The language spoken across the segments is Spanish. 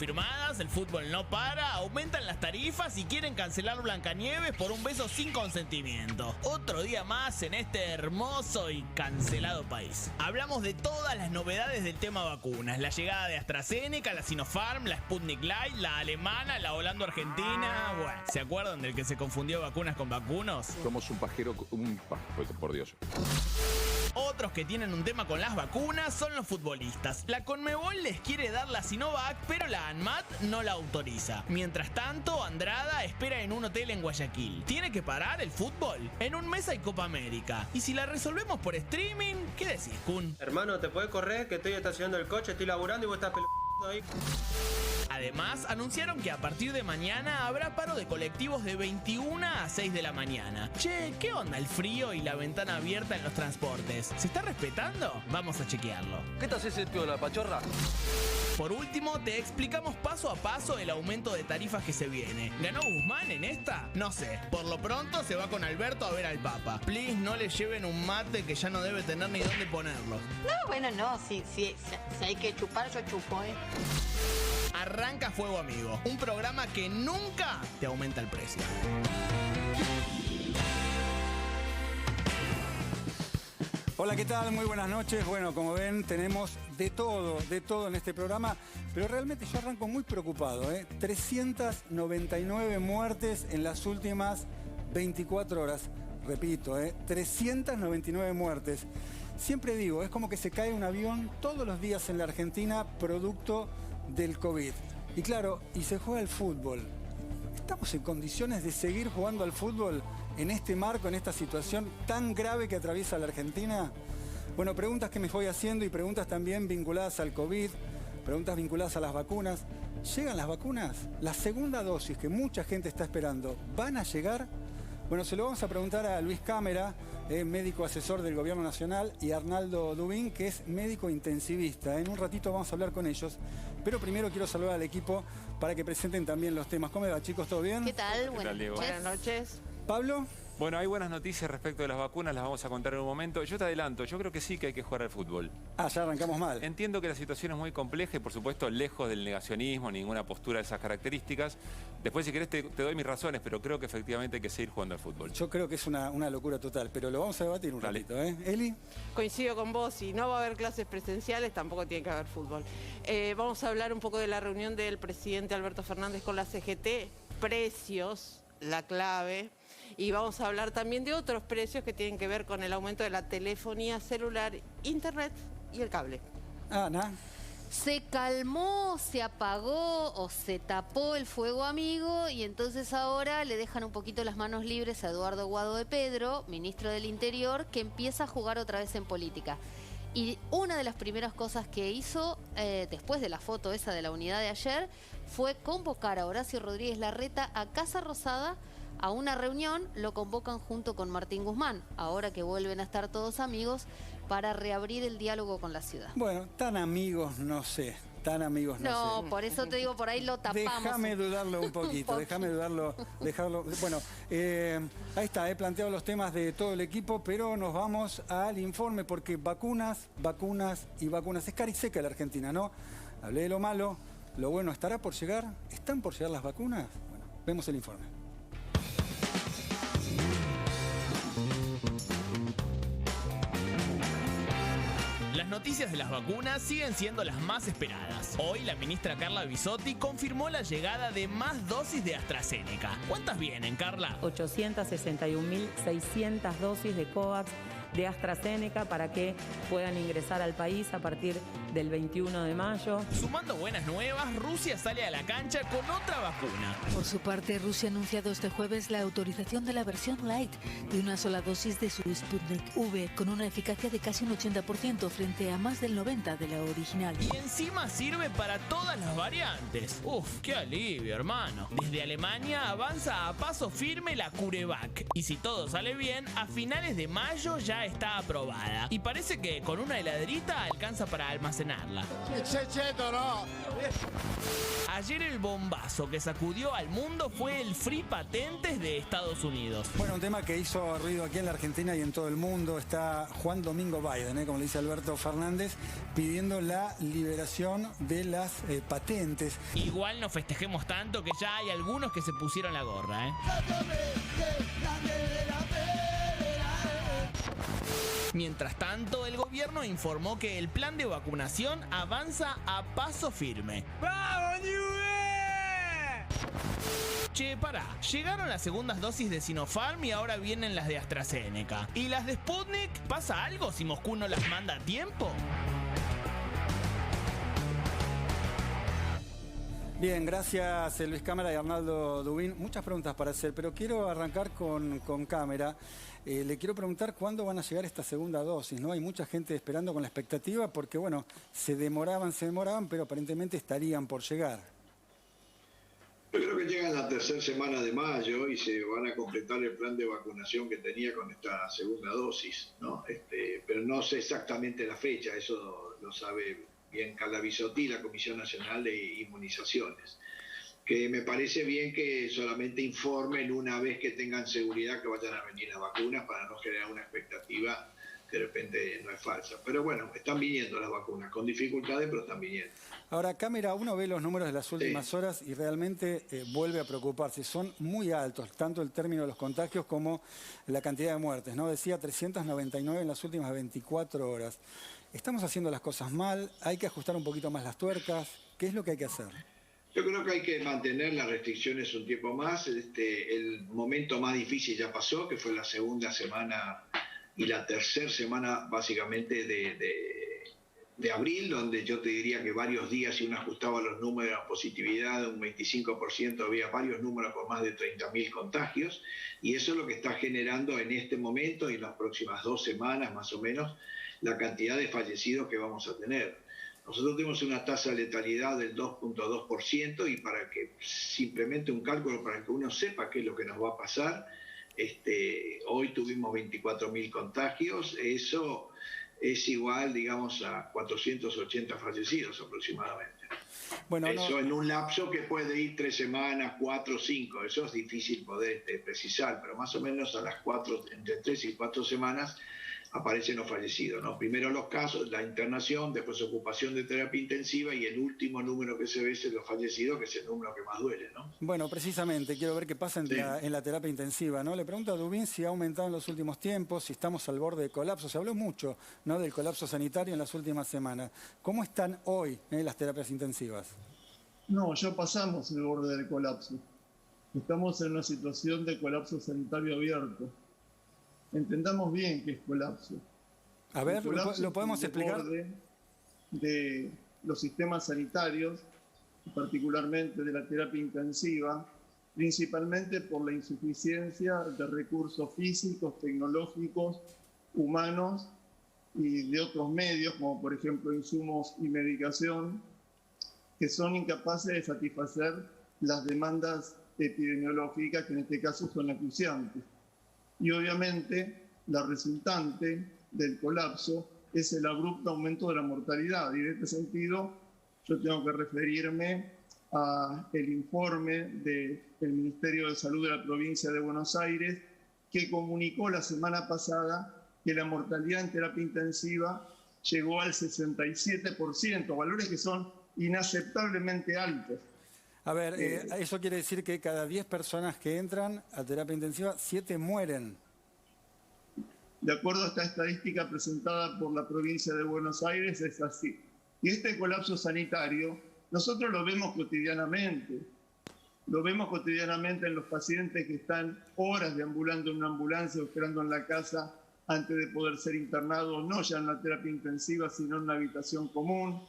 confirmadas, el fútbol no para, aumentan las tarifas y quieren cancelar Blancanieves por un beso sin consentimiento. Otro día más en este hermoso y cancelado país. Hablamos de todas las novedades del tema vacunas. La llegada de AstraZeneca, la Sinopharm, la Sputnik Light, la alemana, la holando-argentina. Bueno, ¿se acuerdan del que se confundió vacunas con vacunos? Somos un pajero, por Dios. Otros que tienen un tema con las vacunas son los futbolistas. La Conmebol les quiere dar la Sinovac, pero la ANMAT no la autoriza. Mientras tanto, Andrada espera en un hotel en Guayaquil. ¿Tiene que parar el fútbol? En un mes hay Copa América. Y si la resolvemos por streaming, ¿qué decís, Kun? Hermano, ¿te puedes correr? Que estoy estacionando el coche, estoy laburando y vos estás ahí. Además, anunciaron que a partir de mañana habrá paro de colectivos de 21 a 6 de la mañana. Che, ¿qué onda el frío y la ventana abierta en los transportes? ¿Se está respetando? Vamos a chequearlo. ¿Qué te haces el tío de la pachorra? Por último, te explicamos paso a paso el aumento de tarifas que se viene. ¿Ganó Guzmán en esta? No sé. Por lo pronto se va con Alberto a ver al Papa. Please, no le lleven un mate que ya no debe tener ni dónde ponerlo. No, bueno, no. Si hay que chupar, yo chupo, Arranca Fuego Amigo, un programa que nunca te aumenta el precio. Hola, ¿qué tal? Muy buenas noches. Bueno, como ven, tenemos de todo en este programa, pero realmente yo arranco muy preocupado, 399 muertes en las últimas 24 horas. Repito, 399 muertes. Siempre digo, es como que se cae un avión todos los días en la Argentina producto del COVID. Y claro, y se juega el fútbol. ¿Estamos en condiciones de seguir jugando al fútbol en este marco, en esta situación tan grave que atraviesa la Argentina? Bueno, preguntas que me voy haciendo y preguntas también vinculadas al COVID, preguntas vinculadas a las vacunas. ¿Llegan las vacunas? La segunda dosis que mucha gente está esperando, ¿van a llegar? Bueno, se lo vamos a preguntar a Luis Cámara, médico asesor del Gobierno Nacional, y a Arnaldo Dubín, que es médico intensivista. En un ratito vamos a hablar con ellos, pero primero quiero saludar al equipo para que presenten también los temas. ¿Cómo va, chicos? ¿Todo bien? ¿Qué tal? Buenas noches. ¿Pablo? Bueno, hay buenas noticias respecto de las vacunas, las vamos a contar en un momento. Yo te adelanto, yo creo que sí que hay que jugar al fútbol. Ya arrancamos mal. Entiendo que la situación es muy compleja y por supuesto lejos del negacionismo, ninguna postura de esas características. Después si querés te doy mis razones, pero creo que efectivamente hay que seguir jugando al fútbol. Yo creo que es una locura total, pero lo vamos a debatir un ratito, ¿Eli? Coincido con vos, si no va a haber clases presenciales, tampoco tiene que haber fútbol. Vamos a hablar un poco de la reunión del presidente Alberto Fernández con la CGT, precios, la clave. Y vamos a hablar también de otros precios que tienen que ver con el aumento de la telefonía celular, internet y el cable. Ana. Se calmó, se apagó o se tapó el fuego amigo y entonces ahora le dejan un poquito las manos libres a Eduardo Guado de Pedro, ministro del Interior, que empieza a jugar otra vez en política. Y una de las primeras cosas que hizo, después de la foto esa de la unidad de ayer, fue convocar a Horacio Rodríguez Larreta a Casa Rosada a una reunión. Lo convocan junto con Martín Guzmán, ahora que vuelven a estar todos amigos, para reabrir el diálogo con la ciudad. Bueno, tan amigos no sé, no sé. No, por eso te digo, por ahí lo tapamos. Déjame dudarlo un poquito, déjame dudarlo, dejarlo. Bueno, ahí está, he planteado los temas de todo el equipo, pero nos vamos al informe porque vacunas y vacunas. Es cara y seca la Argentina, ¿no? Hablé de lo malo, lo bueno estará por llegar. ¿Están por llegar las vacunas? Bueno, vemos el informe. Las noticias de las vacunas siguen siendo las más esperadas. Hoy la ministra Carla Bisotti confirmó la llegada de más dosis de AstraZeneca. ¿Cuántas vienen, Carla? 861.600 dosis de COVAX de AstraZeneca para que puedan ingresar al país a partir del 21 de mayo. Sumando buenas nuevas, Rusia sale a la cancha con otra vacuna. Por su parte, Rusia ha anunciado este jueves la autorización de la versión light de una sola dosis de su Sputnik V, con una eficacia de casi un 80% frente a más del 90% de la original. Y encima sirve para todas las variantes. Uf, qué alivio, hermano. Desde Alemania avanza a paso firme la CureVac. Y si todo sale bien, a finales de mayo ya ya está aprobada. Y parece que con una heladerita alcanza para almacenarla. Ayer el bombazo que sacudió al mundo fue el free patentes de Estados Unidos. Bueno, un tema que hizo ruido aquí en la Argentina y en todo el mundo. Está Juan Domingo Biden, como le dice Alberto Fernández, pidiendo la liberación de las patentes. Igual no festejemos tanto que ya hay algunos que se pusieron la gorra, ¿eh? Mientras tanto, el gobierno informó que el plan de vacunación avanza a paso firme. ¡Vamos, Che, pará, llegaron las segundas dosis de Sinopharm y ahora vienen las de AstraZeneca. ¿Y las de Sputnik? ¿Pasa algo si Moscú no las manda a tiempo? Bien, gracias Luis Cámara y Arnaldo Dubín. Muchas preguntas para hacer, pero quiero arrancar con Cámara. Le quiero preguntar cuándo van a llegar esta segunda dosis, ¿no? Hay mucha gente esperando con la expectativa porque, bueno, se demoraban, pero aparentemente estarían por llegar. Yo creo que llegan la tercera semana de mayo y se van a completar el plan de vacunación que tenía con esta segunda dosis, ¿no? Pero no sé exactamente la fecha, eso lo sabe bien Carla Bisotti, la Comisión Nacional de Inmunizaciones. Que me parece bien que solamente informen una vez que tengan seguridad que vayan a venir las vacunas para no generar una expectativa que de repente no es falsa. Pero bueno, están viniendo las vacunas, con dificultades, pero están viniendo. Ahora, Cámara, uno ve los números de las últimas horas y realmente vuelve a preocuparse. Son muy altos, tanto el término de los contagios como la cantidad de muertes, ¿no? Decía 399 en las últimas 24 horas. ¿Estamos haciendo las cosas mal? ¿Hay que ajustar un poquito más las tuercas? ¿Qué es lo que hay que hacer? Yo creo que hay que mantener las restricciones un tiempo más. El momento más difícil ya pasó, que fue la segunda semana y la tercera semana básicamente de abril, donde yo te diría que varios días, si uno ajustaba los números de positividad de un 25%, había varios números con más de 30.000 contagios, y eso es lo que está generando en este momento y en las próximas 2 semanas más o menos la cantidad de fallecidos que vamos a tener. Nosotros tenemos una tasa de letalidad del 2.2% y para que simplemente un cálculo para que uno sepa qué es lo que nos va a pasar, hoy tuvimos 24.000 contagios, eso es igual, digamos, a 480 fallecidos aproximadamente. Bueno, eso en un lapso que puede ir 3 semanas, 4, 5, eso es difícil poder precisar, pero más o menos a las 4, entre 3 y 4 semanas aparecen los fallecidos, ¿no? Primero los casos, la internación, después ocupación de terapia intensiva y el último número que se ve es los fallecidos, que es el número que más duele, ¿no? Bueno, precisamente, quiero ver qué pasa en la terapia intensiva, ¿no? Le pregunto a Dubín si ha aumentado en los últimos tiempos, si estamos al borde de colapso. Se habló mucho, ¿no?, del colapso sanitario en las últimas semanas. ¿Cómo están hoy las terapias intensivas? No, ya pasamos el borde del colapso. Estamos en una situación de colapso sanitario abierto. Entendamos bien qué es colapso. A ver, ¿lo podemos explicar? De los sistemas sanitarios, particularmente de la terapia intensiva, principalmente por la insuficiencia de recursos físicos, tecnológicos, humanos y de otros medios, como por ejemplo insumos y medicación, que son incapaces de satisfacer las demandas epidemiológicas, que en este caso son acuciantes. Y obviamente la resultante del colapso es el abrupto aumento de la mortalidad. Y en este sentido yo tengo que referirme al informe del Ministerio de Salud de la provincia de Buenos Aires, que comunicó la semana pasada que la mortalidad en terapia intensiva llegó al 67%, valores que son inaceptablemente altos. A ver, eso quiere decir que cada 10 personas que entran a terapia intensiva, 7 mueren. De acuerdo a esta estadística presentada por la provincia de Buenos Aires, es así. Y este colapso sanitario, nosotros lo vemos cotidianamente. Lo vemos cotidianamente en los pacientes que están horas deambulando en una ambulancia o esperando en la casa antes de poder ser internados, no ya en la terapia intensiva, sino en una habitación común.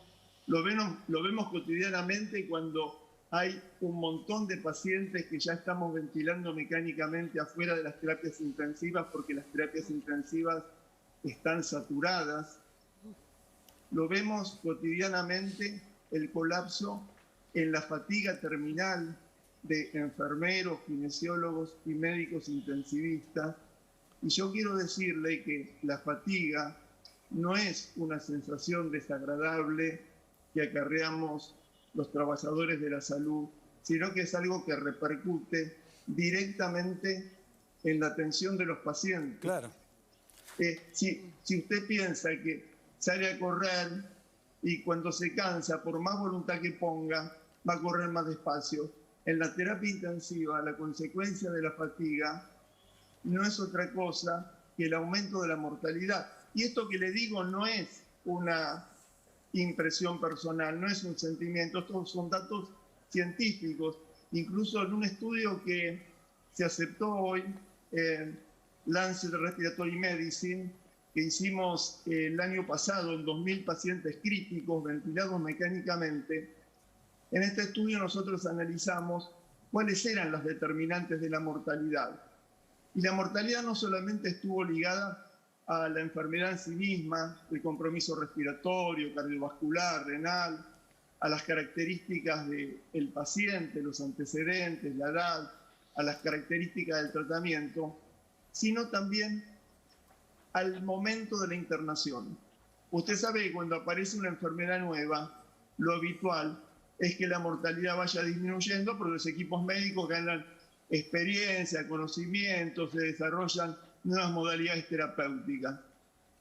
Lo vemos cotidianamente cuando hay un montón de pacientes que ya estamos ventilando mecánicamente afuera de las terapias intensivas porque las terapias intensivas están saturadas. Lo vemos cotidianamente el colapso en la fatiga terminal de enfermeros, kinesiólogos y médicos intensivistas Y yo quiero decirle que la fatiga no es una sensación desagradable que acarreamos los trabajadores de la salud, sino que es algo que repercute directamente en la atención de los pacientes. Claro. Si usted piensa que sale a correr y cuando se cansa, por más voluntad que ponga, va a correr más despacio. En la terapia intensiva, la consecuencia de la fatiga no es otra cosa que el aumento de la mortalidad. Y esto que le digo no es una impresión personal, no es un sentimiento, estos son datos científicos. Incluso en un estudio que se aceptó hoy, Lancet Respiratory Medicine, que hicimos el año pasado en 2.000 pacientes críticos ventilados mecánicamente. En este estudio nosotros analizamos cuáles eran las determinantes de la mortalidad. Y la mortalidad no solamente estuvo ligada a la enfermedad en sí misma, el compromiso respiratorio, cardiovascular, renal, a las características del paciente, los antecedentes, la edad, a las características del tratamiento, sino también al momento de la internación. Usted sabe que cuando aparece una enfermedad nueva, lo habitual es que la mortalidad vaya disminuyendo porque los equipos médicos ganan experiencia, conocimientos, se desarrollan nuevas modalidades terapéuticas.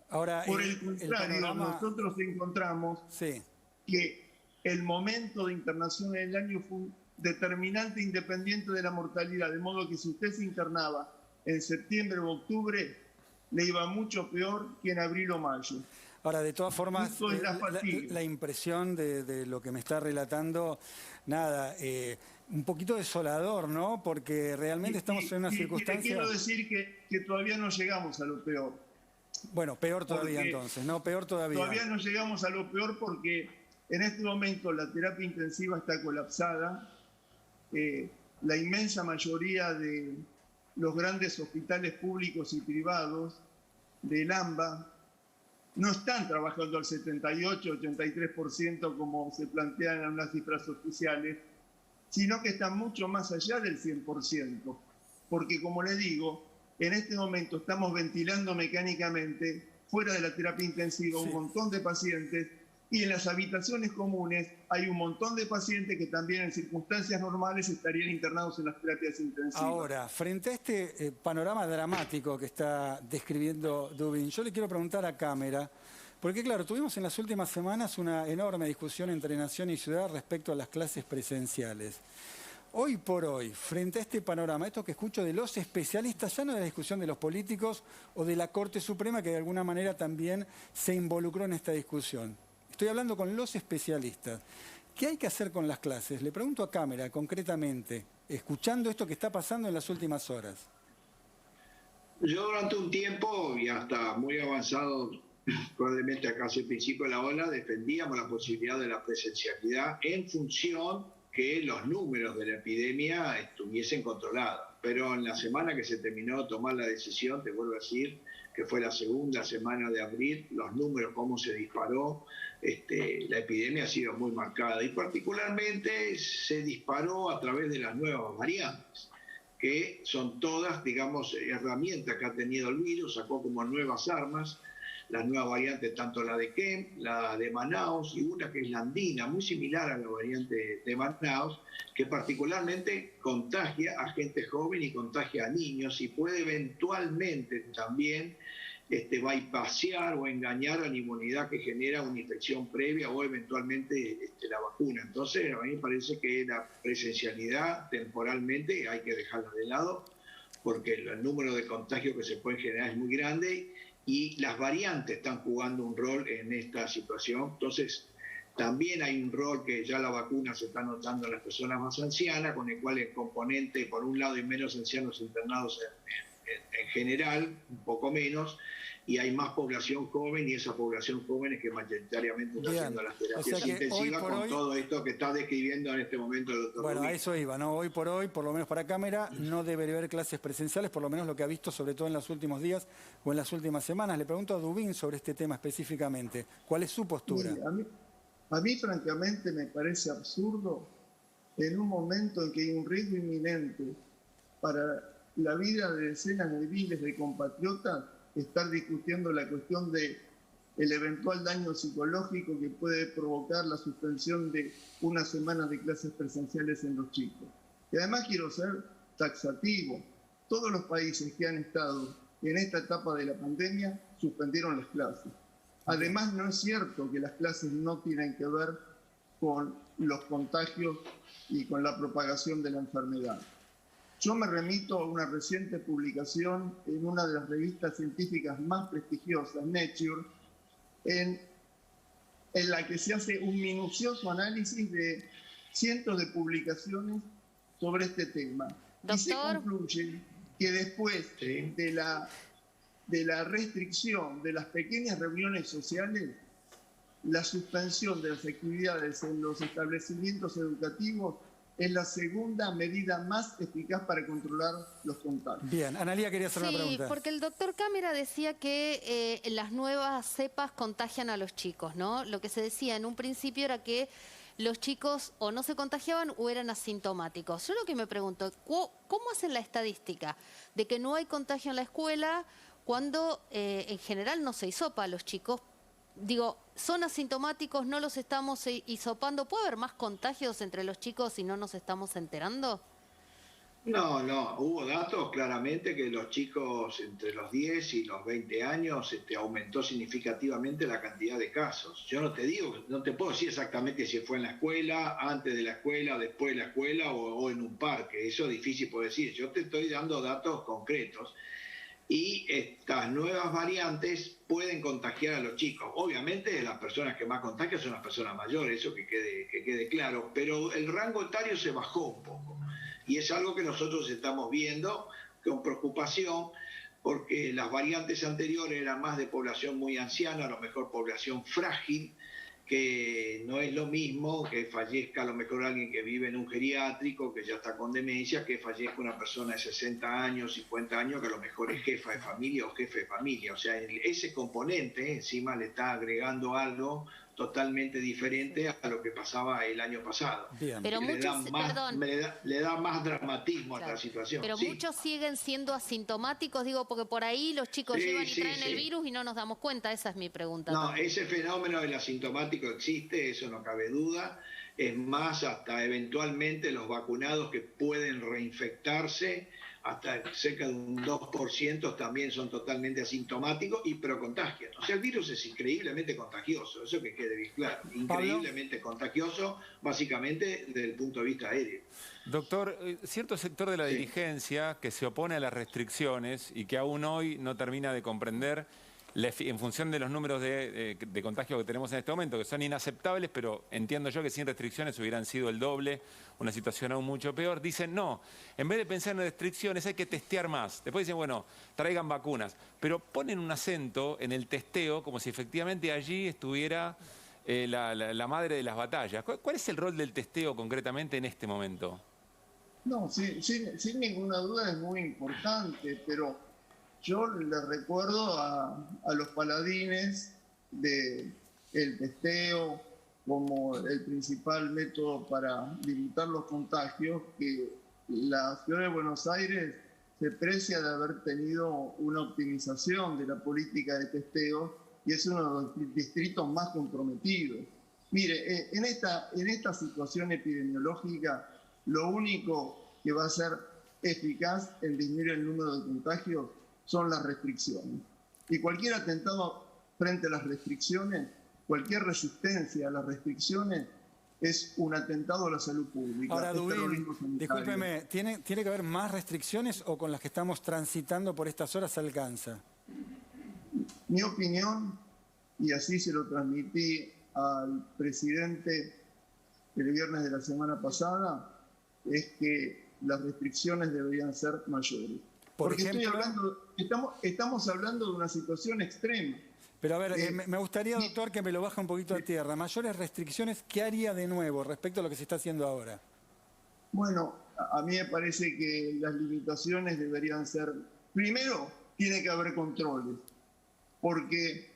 Ahora, por el contrario, nosotros encontramos que el momento de internación en el año fue un determinante independiente de la mortalidad, de modo que si usted se internaba en septiembre o octubre, le iba mucho peor que en abril o mayo. Ahora, de todas formas, la impresión de lo que me está relatando, nada, un poquito desolador, ¿no? Porque realmente estamos en una circunstancia... Y quiero decir que todavía no llegamos a lo peor. Bueno, peor todavía entonces, ¿no? Peor todavía. Todavía no llegamos a lo peor porque en este momento la terapia intensiva está colapsada. La inmensa mayoría de los grandes hospitales públicos y privados del AMBA no están trabajando al 78-83% como se plantean en las cifras oficiales, sino que están mucho más allá del 100%. Porque, como le digo, en este momento estamos ventilando mecánicamente, fuera de la terapia intensiva, un montón de pacientes, y en las habitaciones comunes hay un montón de pacientes que también en circunstancias normales estarían internados en las terapias intensivas. Ahora, frente a este panorama dramático que está describiendo Dubin, yo le quiero preguntar a cámara, porque claro, tuvimos en las últimas semanas una enorme discusión entre nación y ciudad respecto a las clases presenciales. Hoy por hoy, frente a este panorama, esto que escucho de los especialistas, ya no de la discusión de los políticos o de la Corte Suprema, que de alguna manera también se involucró en esta discusión. Estoy hablando con los especialistas. ¿Qué hay que hacer con las clases? Le pregunto a cámara, concretamente, escuchando esto que está pasando en las últimas horas. Yo durante un tiempo, y hasta muy avanzado, probablemente a casi el principio de la ola, defendíamos la posibilidad de la presencialidad en función que los números de la epidemia estuviesen controlados. Pero en la semana que se terminó de tomar la decisión, te vuelvo a decir, que fue la segunda semana de abril, los números, cómo se disparó, la epidemia ha sido muy marcada. Y particularmente se disparó a través de las nuevas variantes, que son todas, digamos, herramientas que ha tenido el virus, sacó como nuevas armas, las nuevas variantes, tanto la de Kemp, la de Manaus y una que es la andina, muy similar a la variante de Manaus, que particularmente contagia a gente joven y contagia a niños y puede eventualmente también bypassear o engañar a la inmunidad que genera una infección previa o eventualmente la vacuna. Entonces, a mí me parece que la presencialidad temporalmente hay que dejarla de lado porque el número de contagios que se pueden generar es muy grande y las variantes están jugando un rol en esta situación. Entonces, también hay un rol que ya la vacuna se está notando en las personas más ancianas, con el cual el componente, por un lado, hay menos ancianos internados en general, un poco menos, y hay más población joven, y esa población joven es que mayoritariamente está haciendo las terapias intensivas con todo esto que está describiendo en este momento el doctor Bueno, Rubin. a eso iba, ¿no? Hoy por hoy, por lo menos para cámara, no debería haber clases presenciales, por lo menos lo que ha visto, sobre todo en los últimos días o en las últimas semanas. Le pregunto a Dubin sobre este tema específicamente. ¿Cuál es su postura? Sí, a mí francamente me parece absurdo en un momento en que hay un riesgo inminente para la vida de decenas de miles de compatriotas estar discutiendo la cuestión de el eventual daño psicológico que puede provocar la suspensión de una semana de clases presenciales en los chicos. Y además quiero ser taxativo. Todos los países que han estado en esta etapa de la pandemia suspendieron las clases. Además, no es cierto que las clases no tienen que ver con los contagios y con la propagación de la enfermedad. Yo me remito a una reciente publicación en una de las revistas científicas más prestigiosas, Nature, en la que se hace un minucioso análisis de cientos de publicaciones sobre este tema. Doctor. Y se concluye que después de la restricción de las pequeñas reuniones sociales, la suspensión de las actividades en los establecimientos educativos es la segunda medida más eficaz para controlar los contagios. Bien, Analía quería hacer una pregunta. Sí, porque el doctor Cámara decía que las nuevas cepas contagian a los chicos, ¿no? Lo que se decía en un principio era que los chicos o no se contagiaban o eran asintomáticos. Yo lo que me pregunto, ¿cómo hacen la estadística de que no hay contagio en la escuela cuando en general no se hisopa a los chicos? Digo, ¿son asintomáticos, no los estamos hisopando? ¿Puede haber más contagios entre los chicos y no nos estamos enterando? No, hubo datos claramente que los chicos entre los 10 y los 20 años aumentó significativamente la cantidad de casos. Yo no te puedo decir exactamente si fue en la escuela, antes de la escuela, después de la escuela o en un parque. Eso es difícil por decir. Yo te estoy dando datos concretos. Y estas nuevas variantes pueden contagiar a los chicos. Obviamente las personas que más contagian son las personas mayores, eso que quede claro, pero el rango etario se bajó un poco. Y es algo que nosotros estamos viendo con preocupación, porque las variantes anteriores eran más de población muy anciana, a lo mejor población frágil, que no es lo mismo que fallezca a lo mejor alguien que vive en un geriátrico, que ya está con demencia, que fallezca una persona de 60 años, 50 años, que a lo mejor es jefa de familia o jefe de familia. O sea, ese componente encima le está agregando algo totalmente diferente a lo que pasaba el año pasado. Bien. Pero le da más dramatismo a la situación. Pero muchos siguen siendo asintomáticos, digo, porque por ahí los chicos llevan y traen el virus y no nos damos cuenta. Esa es mi pregunta. No, ese fenómeno del asintomático existe, eso no cabe duda. Es más, hasta eventualmente los vacunados que pueden reinfectarse, hasta cerca de un 2% también son totalmente asintomáticos pero contagian. O sea, el virus es increíblemente contagioso, eso que quede bien claro. Increíblemente contagioso, básicamente desde el punto de vista aéreo. Doctor, cierto sector de la dirigencia que se opone a las restricciones y que aún hoy no termina de comprender, en función de los números de contagio que tenemos en este momento, que son inaceptables, pero entiendo yo que sin restricciones hubieran sido el doble, una situación aún mucho peor, dicen no, en vez de pensar en restricciones hay que testear más. Después dicen, bueno, traigan vacunas, pero ponen un acento en el testeo como si efectivamente allí estuviera la madre de las batallas. ¿Cuál es el rol del testeo concretamente en este momento? No, sin ninguna duda es muy importante, pero yo les recuerdo a los paladines del testeo como el principal método para limitar los contagios, que la ciudad de Buenos Aires se precia de haber tenido una optimización de la política de testeo y es uno de los distritos más comprometidos. Mire, en esta situación epidemiológica, lo único que va a ser eficaz en disminuir el número de contagios son las restricciones. Y cualquier atentado frente a las restricciones, cualquier resistencia a las restricciones, es un atentado a la salud pública. Ahora, Dubín, discúlpeme, ¿tiene que haber más restricciones o con las que estamos transitando por estas horas alcanza? Mi opinión, y así se lo transmití al presidente el viernes de la semana pasada, es que las restricciones deberían ser mayores. Porque estamos hablando de una situación extrema. Pero a ver, me gustaría, doctor, que me lo baje un poquito a tierra. Mayores restricciones, ¿qué haría de nuevo respecto a lo que se está haciendo ahora? Bueno, a mí me parece que las limitaciones deberían ser... Primero, tiene que haber controles, porque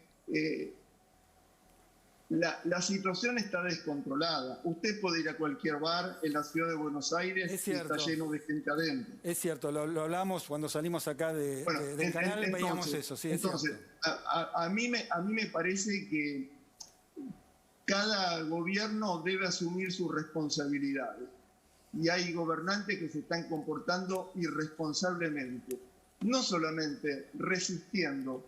La situación está descontrolada. Usted puede ir a cualquier bar en la ciudad de Buenos Aires y está lleno de gente adentro. Es cierto, lo hablamos cuando salimos acá del canal, veíamos eso, sí, entonces, a mí me parece que cada gobierno debe asumir sus responsabilidades. Y hay gobernantes que se están comportando irresponsablemente, no solamente resistiendo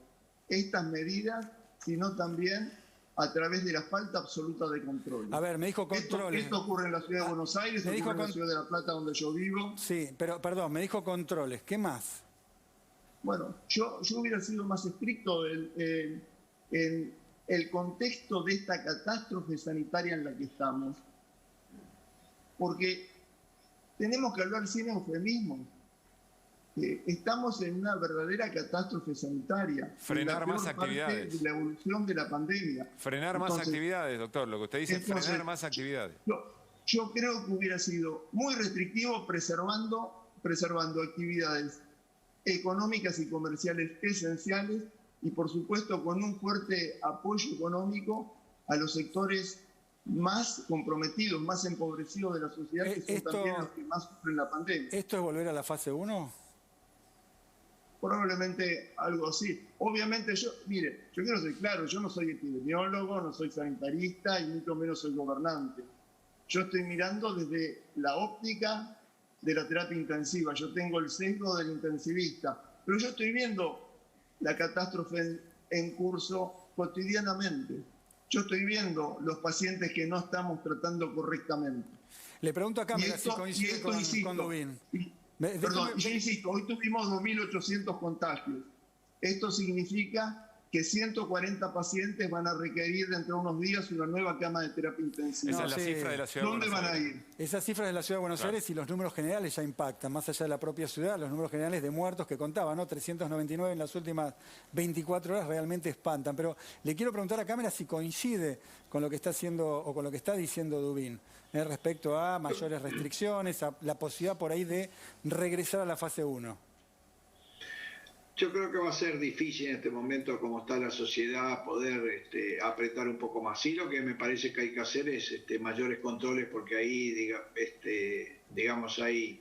estas medidas, sino también a través de la falta absoluta de control. A ver, me dijo controles. Esto ocurre en la ciudad de Buenos Aires, ocurre en la ciudad de La Plata, donde yo vivo. Sí, pero perdón, me dijo controles. ¿Qué más? Bueno, yo hubiera sido más estricto en el contexto de esta catástrofe sanitaria en la que estamos. Porque tenemos que hablar sin eufemismo. Estamos en una verdadera catástrofe sanitaria. Frenar más actividades. De la evolución de la pandemia. Frenar más actividades, doctor. Lo que usted dice es frenar más actividades. Yo creo que hubiera sido muy restrictivo preservando actividades económicas y comerciales esenciales y, por supuesto, con un fuerte apoyo económico a los sectores más comprometidos, más empobrecidos de la sociedad, que son también los que más sufren la pandemia. ¿Esto es volver a la fase 1? Probablemente algo así. Obviamente yo quiero ser claro, yo no soy epidemiólogo, no soy sanitarista y mucho menos soy gobernante. Yo estoy mirando desde la óptica de la terapia intensiva, yo tengo el sesgo del intensivista, pero yo estoy viendo la catástrofe en curso cotidianamente. Yo estoy viendo los pacientes que no estamos tratando correctamente. Le pregunto a Cámara si coincide con Dubín. Perdón, yo insisto, hoy tuvimos 2.800 contagios. Esto significa que 140 pacientes van a requerir dentro de unos días una nueva cama de terapia intensiva. Esa es la cifra de la ciudad de Buenos Aires. ¿Dónde van a ir? Esas cifras de la ciudad de Buenos Aires y los números generales ya impactan, más allá de la propia ciudad, los números generales de muertos que contaba, ¿no? 399 en las últimas 24 horas realmente espantan. Pero le quiero preguntar a Cámara si coincide con lo que está haciendo o con lo que está diciendo Dubín respecto a mayores restricciones, a la posibilidad por ahí de regresar a la fase 1. Yo creo que va a ser difícil en este momento, como está la sociedad, poder apretar un poco más. Sí, lo que me parece que hay que hacer es mayores controles, porque ahí, digamos, hay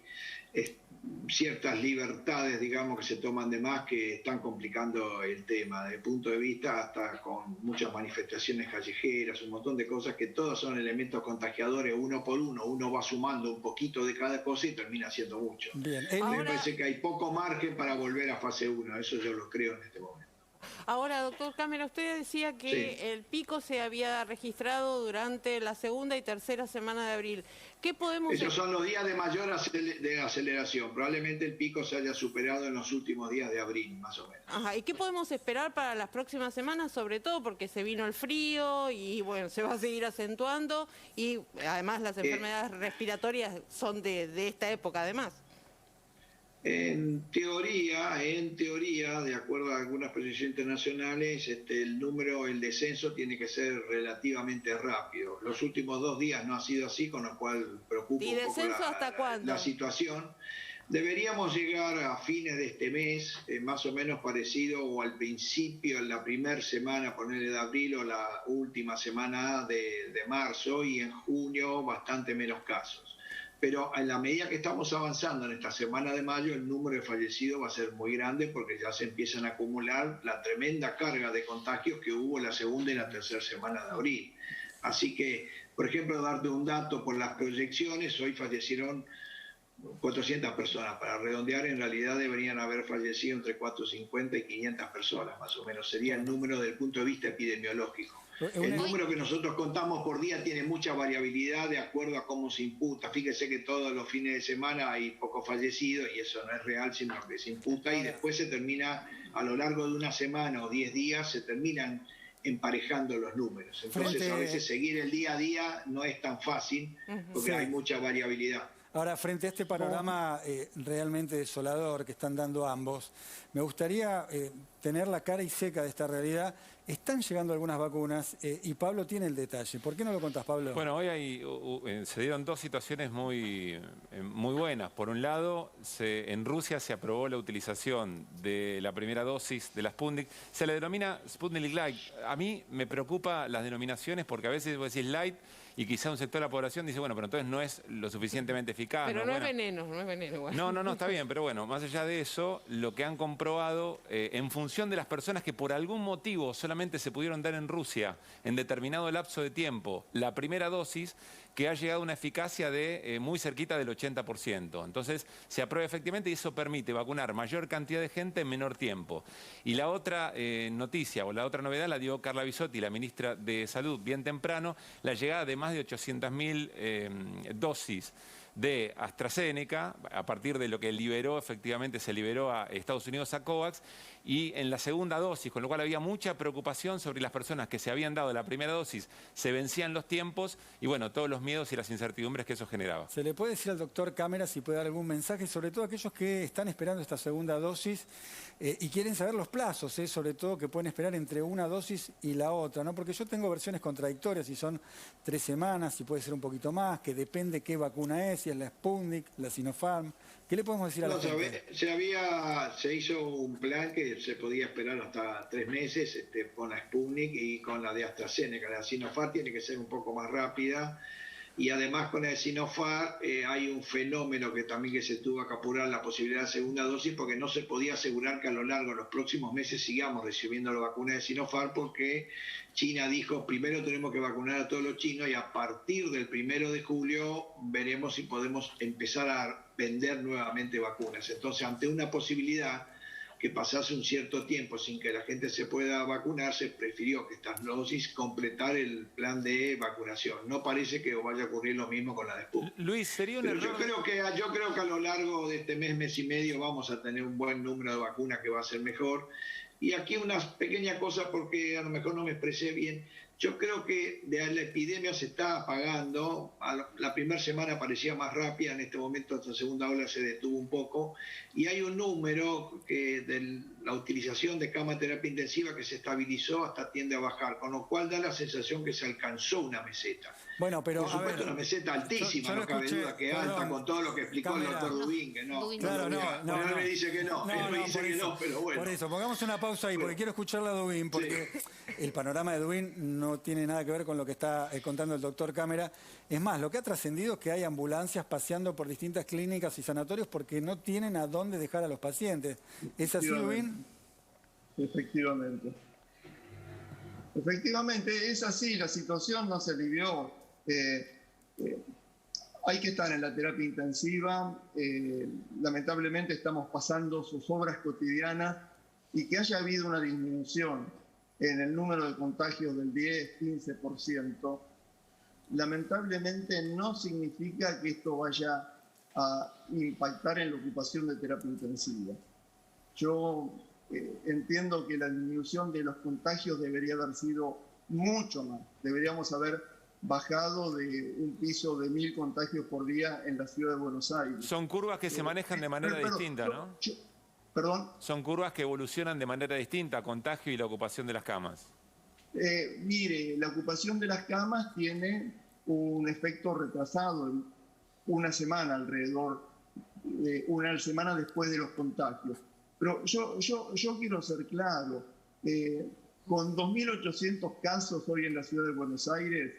ciertas libertades, digamos, que se toman de más, que están complicando el tema. Desde el punto de vista, hasta con muchas manifestaciones callejeras, un montón de cosas que todos son elementos contagiadores, uno por uno va sumando un poquito de cada cosa y termina siendo mucho. Bien. Me parece que hay poco margen para volver a fase 1, eso yo lo creo en este momento. Ahora, doctor Cámara, usted decía que el pico se había registrado durante la segunda y tercera semana de abril. ¿Qué podemos Esos son los días de mayor aceleración. Probablemente el pico se haya superado en los últimos días de abril, más o menos. Ajá. ¿Y qué podemos esperar para las próximas semanas? Sobre todo porque se vino el frío y bueno, se va a seguir acentuando y además las enfermedades respiratorias son de esta época además. En teoría, de acuerdo a algunas proyecciones internacionales, el descenso tiene que ser relativamente rápido. Los últimos 2 días no ha sido así, con lo cual preocupa un poco ¿hasta cuándo? La situación. Deberíamos llegar a fines de este mes, más o menos parecido, o al principio, en la primera semana, ponerle de abril, o la última semana de marzo, y en junio bastante menos casos. Pero en la medida que estamos avanzando en esta semana de mayo, el número de fallecidos va a ser muy grande, porque ya se empiezan a acumular la tremenda carga de contagios que hubo la segunda y la tercera semana de abril. Así que, por ejemplo, darte un dato por las proyecciones, hoy fallecieron 400 personas. Para redondear, en realidad deberían haber fallecido entre 450 y 500 personas, más o menos. Sería el número desde el punto de vista epidemiológico. El número que nosotros contamos por día tiene mucha variabilidad de acuerdo a cómo se imputa. Fíjese que todos los fines de semana hay pocos fallecidos y eso no es real, sino que se imputa y después se termina, a lo largo de una semana o 10 días, se terminan emparejando los números. Entonces a veces seguir el día a día no es tan fácil porque hay mucha variabilidad. Ahora, frente a este panorama realmente desolador que están dando ambos, me gustaría tener la cara y seca de esta realidad. Están llegando algunas vacunas y Pablo tiene el detalle. ¿Por qué no lo contás, Pablo? Bueno, hoy se dieron dos situaciones muy buenas. Por un lado, en Rusia se aprobó la utilización de la primera dosis de la Sputnik. Se le denomina Sputnik Light. A mí me preocupa las denominaciones porque a veces vos decís Light y quizá un sector de la población dice, bueno, pero entonces no es lo suficientemente eficaz. Pero no es veneno, no es veneno. Bueno. No, está bien, pero bueno, más allá de eso, lo que han comprobado, en función de las personas que por algún motivo solamente se pudieron dar en Rusia, en determinado lapso de tiempo, la primera dosis, que ha llegado a una eficacia de muy cerquita del 80%. Entonces, se aprueba efectivamente y eso permite vacunar mayor cantidad de gente en menor tiempo. Y la otra noticia o la otra novedad la dio Carla Bisotti, la ministra de Salud, bien temprano, la llegada de más de 800.000 dosis de AstraZeneca, a partir de lo que efectivamente se liberó a Estados Unidos a COVAX, y en la segunda dosis, con lo cual había mucha preocupación sobre las personas que se habían dado la primera dosis, se vencían los tiempos y bueno, todos los miedos y las incertidumbres que eso generaba. ¿Se le puede decir al doctor Cámara si puede dar algún mensaje, sobre todo a aquellos que están esperando esta segunda dosis y quieren saber los plazos, sobre todo que pueden esperar entre una dosis y la otra, ¿no? Porque yo tengo versiones contradictorias, si son 3 semanas, si puede ser un poquito más, que depende qué vacuna es, si es la Sputnik, la Sinopharm. ¿Qué le podemos decir a la gente? Se hizo un plan que se podía esperar hasta 3 meses con la Sputnik y con la de AstraZeneca. La Sinopharm tiene que ser un poco más rápida y además con la de Sinopharm hay un fenómeno que se tuvo que apurar la posibilidad de segunda dosis porque no se podía asegurar que a lo largo de los próximos meses sigamos recibiendo la vacuna de Sinopharm porque China dijo primero tenemos que vacunar a todos los chinos y a partir del 1 de julio veremos si podemos empezar a vender nuevamente vacunas. Entonces, ante una posibilidad que pasase un cierto tiempo sin que la gente se pueda vacunar, se prefirió que estas dosis completar el plan de vacunación. No parece que vaya a ocurrir lo mismo con la de Sputnik. Luis, sería un error. Yo creo que a lo largo de este mes y medio vamos a tener un buen número de vacunas que va a ser mejor. Y aquí unas pequeñas cosas porque a lo mejor no me expresé bien. Yo creo que la epidemia se está apagando. La primera semana parecía más rápida, en este momento esta segunda ola se detuvo un poco. Y hay un número de la utilización de cama de terapia intensiva que se estabilizó hasta tiende a bajar, con lo cual da la sensación que se alcanzó una meseta. Bueno, pero por supuesto una meseta altísima, no cabe duda que alta, con todo lo que explicó el doctor Dubín, que no. Claro, él me dice que no, pero bueno. Por eso, pongamos una pausa ahí, porque quiero escucharla a Dubín, porque el panorama de Dubín no tiene nada que ver con lo que está contando el doctor Cámara. Es más, lo que ha trascendido es que hay ambulancias paseando por distintas clínicas y sanatorios porque no tienen a dónde dejar a los pacientes. ¿Es así, Dubín? Efectivamente. Efectivamente, es así, la situación no se alivió. Hay que estar en la terapia intensiva, lamentablemente estamos pasando sus obras cotidianas y que haya habido una disminución en el número de contagios del 10-15%, lamentablemente no significa que esto vaya a impactar en la ocupación de terapia intensiva. Yo entiendo que la disminución de los contagios debería haber sido mucho más. Deberíamos haber bajado de un piso de 1.000 contagios por día en la ciudad de Buenos Aires. Son curvas que se manejan de manera distinta, ¿no? ¿Perdón? Son curvas que evolucionan de manera distinta, contagio y la ocupación de las camas. Mire, la ocupación de las camas tiene un efecto retrasado, en una semana alrededor, una semana después de los contagios. Pero yo quiero ser claro, con 2.800 casos hoy en la ciudad de Buenos Aires,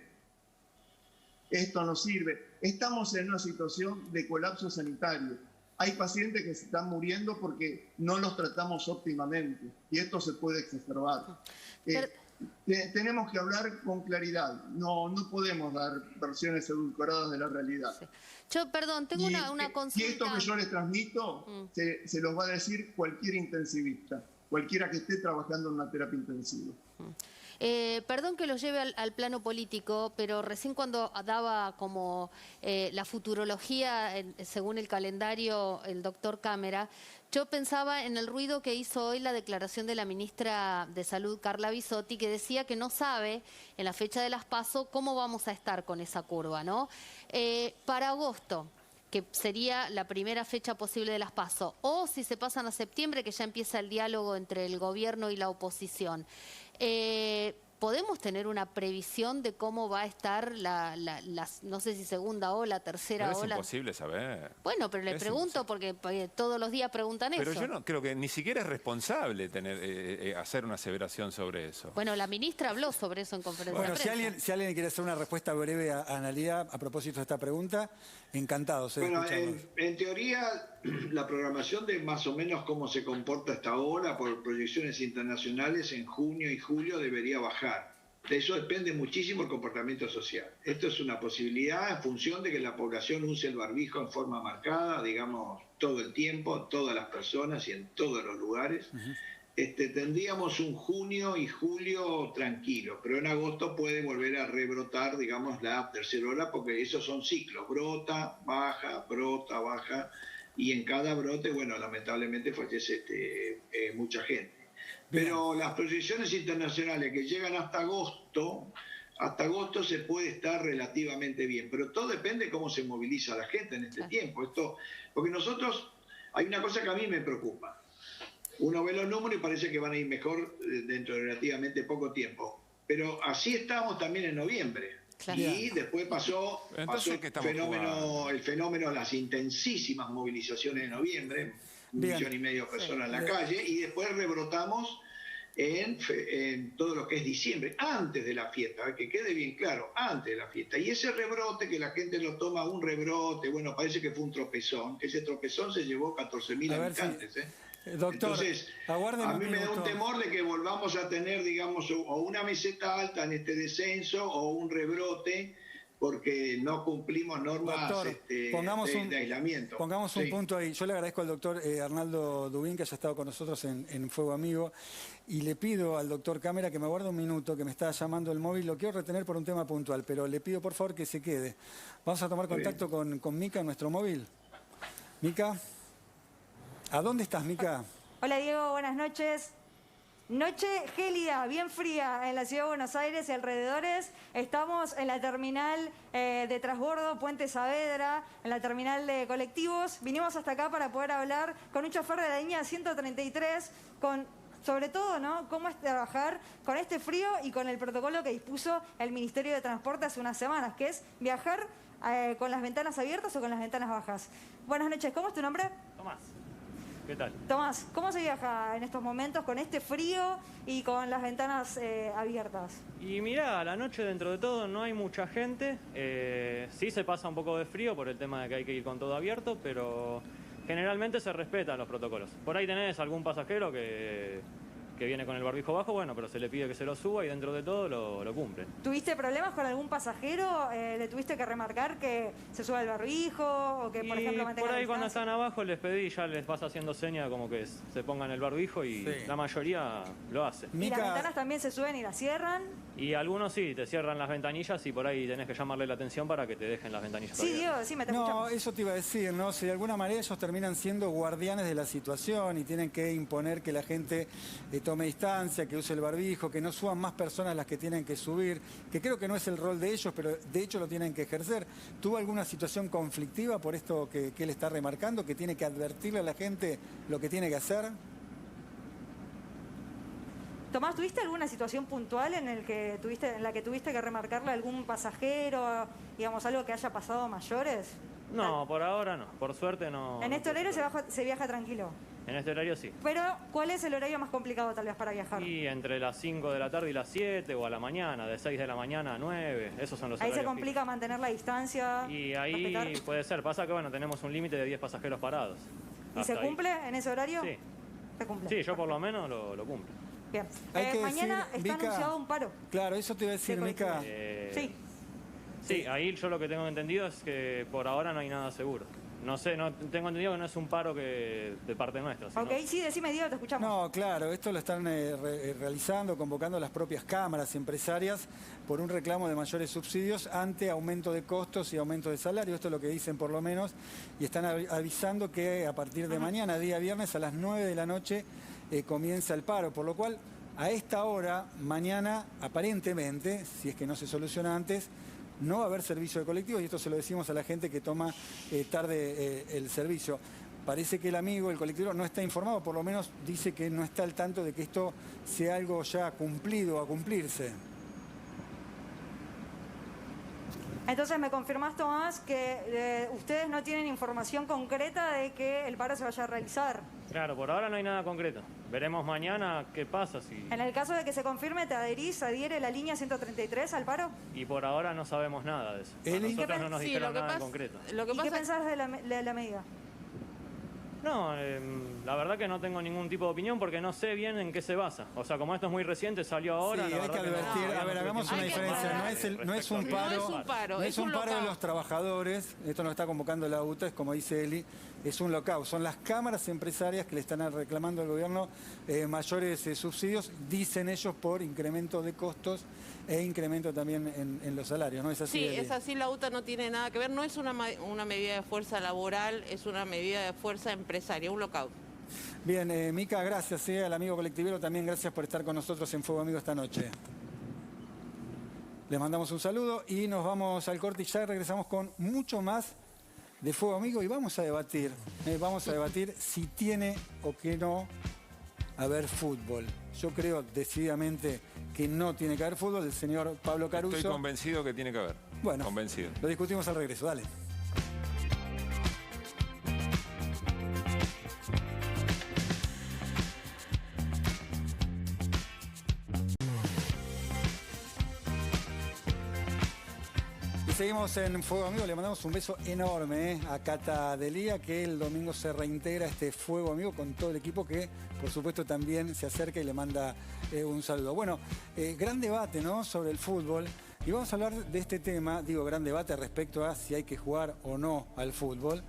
esto no sirve. Estamos en una situación de colapso sanitario. Hay pacientes que se están muriendo porque no los tratamos óptimamente y esto se puede exacerbar. Tenemos que hablar con claridad, no podemos dar versiones edulcoradas de la realidad. Sí. Yo, perdón, tengo una consulta. Y esto que yo les transmito se los va a decir cualquier intensivista, cualquiera que esté trabajando en una terapia intensiva. Perdón que lo lleve al plano político, pero recién cuando daba como la futurología según el calendario el doctor Cámara, yo pensaba en el ruido que hizo hoy la declaración de la ministra de Salud, Carla Bisotti, que decía que no sabe en la fecha de las PASO cómo vamos a estar con esa curva, ¿no? Para agosto, que sería la primera fecha posible de las PASO, o si se pasan a septiembre, que ya empieza el diálogo entre el gobierno y la oposición. ¿Podemos tener una previsión de cómo va a estar no sé si segunda ola, tercera pero es ola? Es imposible saber. Bueno, pero le pregunto porque todos los días preguntan eso. Pero yo no creo que ni siquiera es responsable hacer una aseveración sobre eso. Bueno, la ministra habló sobre eso en conferencia de Bueno, prensa. si alguien quiere hacer una respuesta breve a Analía a propósito de esta pregunta, encantados de Bueno, escucharlos. en teoría, la programación de más o menos cómo se comporta hasta ahora por proyecciones internacionales en junio y julio debería bajar. De eso depende muchísimo el comportamiento social. Esto es una posibilidad en función de que la población use el barbijo en forma marcada, digamos, todo el tiempo, todas las personas y en todos los lugares. Tendríamos un junio y julio tranquilo, pero en agosto puede volver a rebrotar, digamos, la tercera ola, porque esos son ciclos, brota, baja, y en cada brote, bueno, lamentablemente fallece mucha gente. Pero las proyecciones internacionales que llegan hasta agosto se puede estar relativamente bien, pero todo depende de cómo se moviliza la gente en este tiempo. Porque nosotros, hay una cosa que a mí me preocupa. Uno ve los números y parece que van a ir mejor dentro de relativamente poco tiempo. Pero así estábamos también en noviembre. Claro. Y después pasó el fenómeno de las intensísimas movilizaciones de noviembre, 1,5 millones de personas en la calle, y después rebrotamos en todo lo que es diciembre, antes de la fiesta, que quede bien claro, antes de la fiesta. Y ese rebrote, que la gente lo toma un rebrote, bueno, parece que fue un tropezón, que ese tropezón se llevó 14.000 habitantes. Doctor, entonces, a mí me da un temor de que volvamos a tener, digamos, o una meseta alta en este descenso o un rebrote, porque no cumplimos normas de aislamiento. Pongamos un punto ahí. Yo le agradezco al doctor Arnaldo Dubín que haya estado con nosotros en Fuego Amigo, y le pido al doctor Cámara que me guarde un minuto, que me está llamando el móvil. Lo quiero retener por un tema puntual, pero le pido por favor que se quede. Vamos a tomar contacto con Mica, nuestro móvil. Mica, ¿a dónde estás, Mica? Hola Diego, buenas noches. Noche gélida, bien fría en la ciudad de Buenos Aires y alrededores. Estamos en la terminal de transbordo Puente Saavedra, en la terminal de colectivos. Vinimos hasta acá para poder hablar con un chofer de la línea 133, sobre todo, ¿no?, cómo es trabajar con este frío y con el protocolo que dispuso el Ministerio de Transporte hace unas semanas, que es viajar con las ventanas abiertas o con las ventanas bajas. Buenas noches, ¿cómo es tu nombre? Tomás. ¿Qué tal? Tomás, ¿cómo se viaja en estos momentos con este frío y con las ventanas abiertas? Y mirá, a la noche dentro de todo no hay mucha gente. Sí se pasa un poco de frío por el tema de que hay que ir con todo abierto, pero generalmente se respetan los protocolos. Por ahí tenés algún pasajero que viene con el barbijo bajo, bueno, pero se le pide que se lo suba y dentro de todo lo cumplen. ¿Tuviste problemas con algún pasajero? ¿Le tuviste que remarcar que se suba el barbijo o que, por ejemplo, mantenga por ahí la cuando distancia? están abajo les pedí, ya les vas haciendo seña como que se pongan el barbijo y la mayoría lo hace. ¿Y las ventanas también se suben y las cierran? Y algunos sí, te cierran las ventanillas y por ahí tenés que llamarle la atención para que te dejen las ventanillas Sí, abiertas. Diego, sí, me te No, escuchamos. eso te iba a decir, ¿no? Si de alguna manera ellos terminan siendo guardianes de la situación y tienen que imponer que la gente tome distancia, que use el barbijo, que no suban más personas las que tienen que subir, que creo que no es el rol de ellos, pero de hecho lo tienen que ejercer. ¿Tuvo alguna situación conflictiva por esto que él está remarcando, que tiene que advertirle a la gente lo que tiene que hacer? Tomás, ¿tuviste alguna situación puntual en la que tuviste que remarcarle a algún pasajero, digamos, algo que haya pasado a mayores? No, por ahora no. Por suerte no. En este horario se viaja tranquilo. En este horario sí. Pero, ¿cuál es el horario más complicado tal vez para viajar? Y entre las 5 de la tarde y las 7 o a la mañana, de 6 de la mañana a 9, esos son los Ahí horarios. se complica mantener la distancia. Y ahí respetar. puede ser. Pasa que bueno, tenemos un límite de 10 pasajeros parados. ¿Y se cumple en ese horario? Sí. Se cumple. Sí, yo por lo menos lo cumplo. Bien. Hay que Mañana decir, está Mica, anunciado un paro. Claro, eso te iba a decir, Mica. Sí. Sí, ahí yo lo que tengo entendido es que por ahora no hay nada seguro. No sé, no tengo entendido que no es un paro de parte nuestra. Ok, sí, decime, Diego, te escuchamos. No, claro, esto lo están realizando, convocando las propias cámaras empresarias por un reclamo de mayores subsidios ante aumento de costos y aumento de salario. Esto es lo que dicen por lo menos. Y están avisando que a partir de mañana, día viernes, a las 9 de la noche, comienza el paro. Por lo cual, a esta hora, mañana, aparentemente, si es que no se soluciona antes, no va a haber servicio de colectivos, y esto se lo decimos a la gente que toma tarde el servicio. Parece que el amigo, el colectivero, no está informado, por lo menos dice que no está al tanto de que esto sea algo ya cumplido, a cumplirse. Entonces, ¿me confirmás, Tomás, que ustedes no tienen información concreta de que el paro se vaya a realizar? Claro, por ahora no hay nada concreto. Veremos mañana qué pasa. En el caso de que se confirme, ¿te adhiere la línea 133 al paro? Y por ahora no sabemos nada de eso. A nosotros no nos dijeron nada en concreto. ¿Y qué pensás de la medida? No, la verdad que no tengo ningún tipo de opinión porque no sé bien en qué se basa. O sea, como esto es muy reciente, salió ahora. Sí, hay que advertir. A ver, hagamos una diferencia. No es un paro de los trabajadores. Esto no está convocando la UTA, es como dice Eli, es un lockout. Son las cámaras empresarias que le están reclamando al gobierno mayores subsidios, dicen ellos, por incremento de costos e incremento también en los salarios. ¿No es así, Sí, Eli? es así, la UTA no tiene nada que ver. No es una medida de fuerza laboral, es una medida de fuerza empresaria, un lockout. Bien, Mica, gracias al amigo colectivero, también gracias por estar con nosotros en Fuego Amigo esta noche. Les mandamos un saludo y nos vamos al corte y ya regresamos con mucho más de Fuego Amigo y vamos a debatir si tiene o que no haber fútbol. Yo creo decididamente que no tiene que haber fútbol. El señor Pablo Caruso. Estoy convencido que tiene que haber. Bueno, convencido. Lo discutimos al regreso, dale. Seguimos en Fuego Amigo, le mandamos un beso enorme a Cata Delía, que el domingo se reintegra a este Fuego Amigo con todo el equipo que, por supuesto, también se acerca y le manda un saludo. Bueno, gran debate, ¿no?, sobre el fútbol. Y vamos a hablar de este tema, digo, gran debate respecto a si hay que jugar o no al fútbol.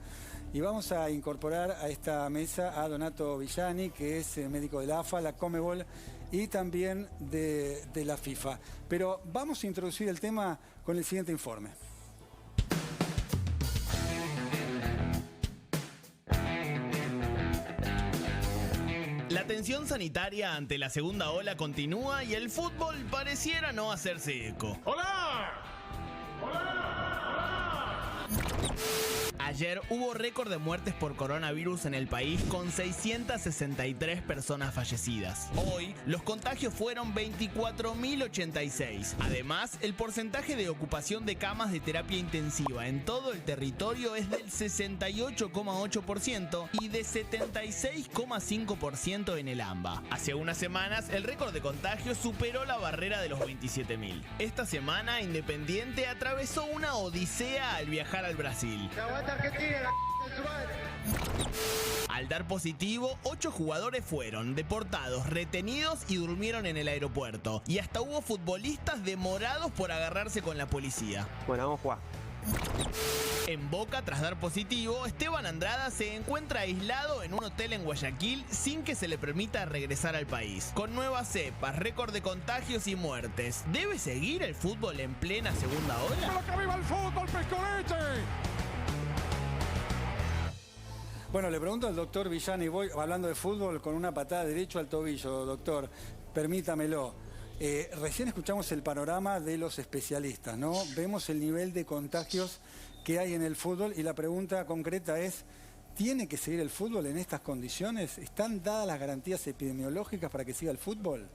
Y vamos a incorporar a esta mesa a Donato Villani, que es médico de la AFA, la Conmebol y también de la FIFA. Pero vamos a introducir el tema con el siguiente informe. La tensión sanitaria ante la segunda ola continúa y el fútbol pareciera no hacerse eco. ¡Hola! Ayer hubo récord de muertes por coronavirus en el país con 663 personas fallecidas. Hoy, los contagios fueron 24.086. Además, el porcentaje de ocupación de camas de terapia intensiva en todo el territorio es del 68,8% y de 76,5% en el AMBA. Hace unas semanas, el récord de contagios superó la barrera de los 27.000. Esta semana, Independiente atravesó una odisea al viajar al Brasil. Al dar positivo, 8 jugadores fueron deportados, retenidos y durmieron en el aeropuerto. Y hasta hubo futbolistas demorados por agarrarse con la policía. Bueno, vamos a jugar. En Boca, tras dar positivo, Esteban Andrada se encuentra aislado en un hotel en Guayaquil sin que se le permita regresar al país. Con nuevas cepas, récord de contagios y muertes, ¿debe seguir el fútbol en plena segunda ola? ¡Que viva el fútbol, Pescoleche! Bueno, le pregunto al doctor Villani, voy hablando de fútbol con una patada derecho al tobillo, doctor, permítamelo. Recién escuchamos el panorama de los especialistas, ¿no? Vemos el nivel de contagios que hay en el fútbol y la pregunta concreta es, ¿tiene que seguir el fútbol en estas condiciones? ¿Están dadas las garantías epidemiológicas para que siga el fútbol?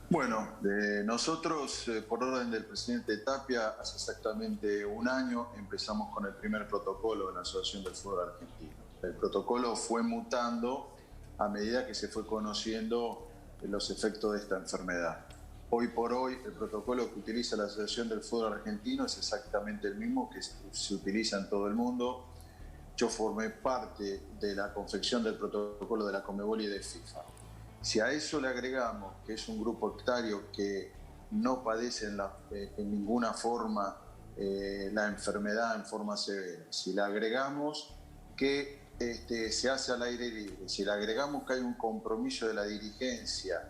Bueno, nosotros, por orden del presidente Tapia, hace exactamente un año empezamos con el primer protocolo de la Asociación del Fútbol Argentino. El protocolo fue mutando a medida que se fue conociendo los efectos de esta enfermedad. Hoy por hoy, el protocolo que utiliza la Asociación del Fútbol Argentino es exactamente el mismo que se utiliza en todo el mundo. Yo formé parte de la confección del protocolo de la Conmebol y de FIFA. Si a eso le agregamos que es un grupo etario que no padece en ninguna forma la enfermedad en forma severa, si le agregamos que se hace al aire libre, si le agregamos que hay un compromiso de la dirigencia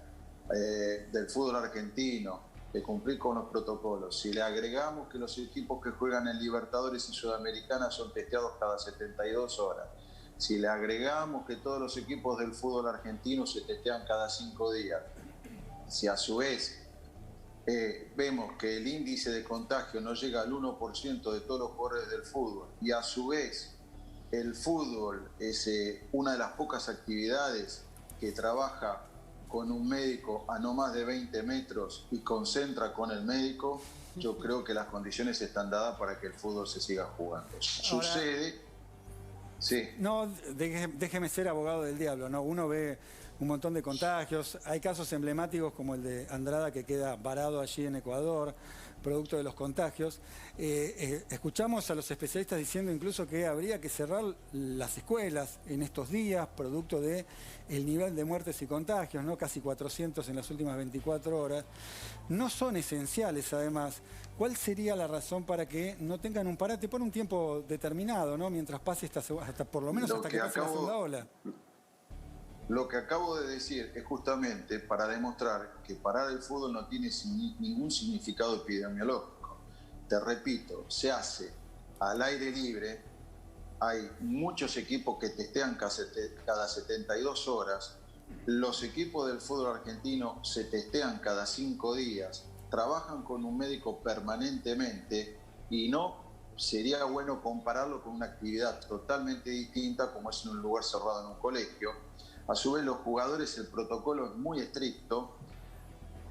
del fútbol argentino de cumplir con los protocolos, si le agregamos que los equipos que juegan en Libertadores y Sudamericana son testeados cada 72 horas, si le agregamos que todos los equipos del fútbol argentino se testean cada 5 días, si a su vez vemos que el índice de contagio no llega al 1% de todos los jugadores del fútbol y a su vez el fútbol es una de las pocas actividades que trabaja con un médico a no más de 20 metros y concentra con el médico, yo creo que las condiciones están dadas para que el fútbol se siga jugando. Sucede... Sí. No, déjeme ser abogado del diablo, ¿no? Uno ve un montón de contagios, hay casos emblemáticos como el de Andrada que queda varado allí en Ecuador, producto de los contagios. Escuchamos a los especialistas diciendo incluso que habría que cerrar las escuelas en estos días, producto de el nivel de muertes y contagios, ¿no? Casi 400 en las últimas 24 horas. No son esenciales, además. ¿Cuál sería la razón para que no tengan un parate por un tiempo determinado, ¿no? Mientras pase hasta por lo menos hasta que pase la segunda ola? Lo que acabo de decir es justamente para demostrar que parar el fútbol no tiene ningún significado epidemiológico. Te repito, se hace al aire libre, hay muchos equipos que testean cada 72 horas, los equipos del fútbol argentino se testean cada 5 días, trabajan con un médico permanentemente y no sería bueno compararlo con una actividad totalmente distinta como es en un lugar cerrado en un colegio. A su vez, los jugadores, el protocolo es muy estricto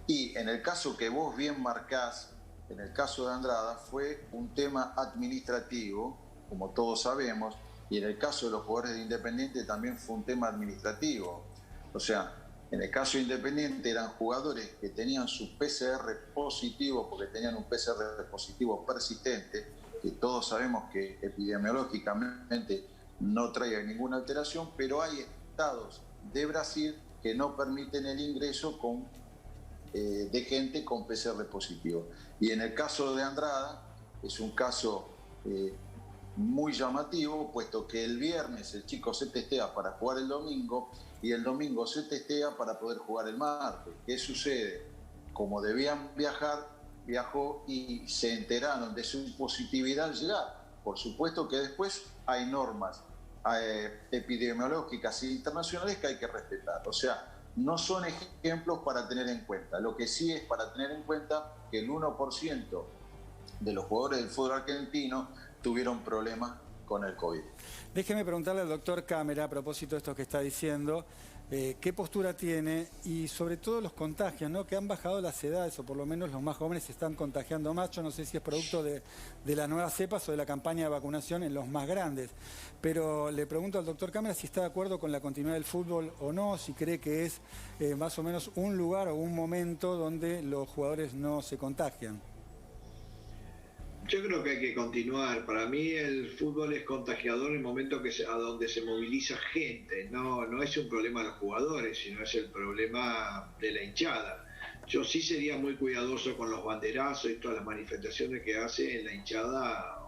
y en el caso que vos bien marcás, en el caso de Andrada, fue un tema administrativo, como todos sabemos, y en el caso de los jugadores de Independiente también fue un tema administrativo. O sea, en el caso de Independiente eran jugadores que tenían su PCR positivo, porque tenían un PCR positivo persistente, que todos sabemos que epidemiológicamente no trae ninguna alteración, pero hay estados de Brasil que no permiten el ingreso de gente con PCR positivo. Y en el caso de Andrada es un caso muy llamativo, puesto que el viernes el chico se testea para jugar el domingo y el domingo se testea para poder jugar el martes. ¿Qué sucede? Como debían viajar, viajó y se enteraron de su positividad al llegar. Por supuesto que después hay normas epidemiológicas e internacionales que hay que respetar. O sea, no son ejemplos para tener en cuenta. Lo que sí es para tener en cuenta que el 1% de los jugadores del fútbol argentino tuvieron problemas con el COVID. Déjeme preguntarle al doctor Cámara, a propósito de esto que está diciendo, qué postura tiene y sobre todo los contagios, ¿no? Que han bajado las edades, o por lo menos los más jóvenes se están contagiando más. Yo no sé si es producto de las nuevas cepas o de la campaña de vacunación en los más grandes. Pero le pregunto al doctor Cámara si está de acuerdo con la continuidad del fútbol o no, si cree que es más o menos un lugar o un momento donde los jugadores no se contagian. Yo creo que hay que continuar. Para mí el fútbol es contagiador en el momento a donde se moviliza gente. No es un problema de los jugadores, sino es el problema de la hinchada. Yo sí sería muy cuidadoso con los banderazos y todas las manifestaciones que hace en la hinchada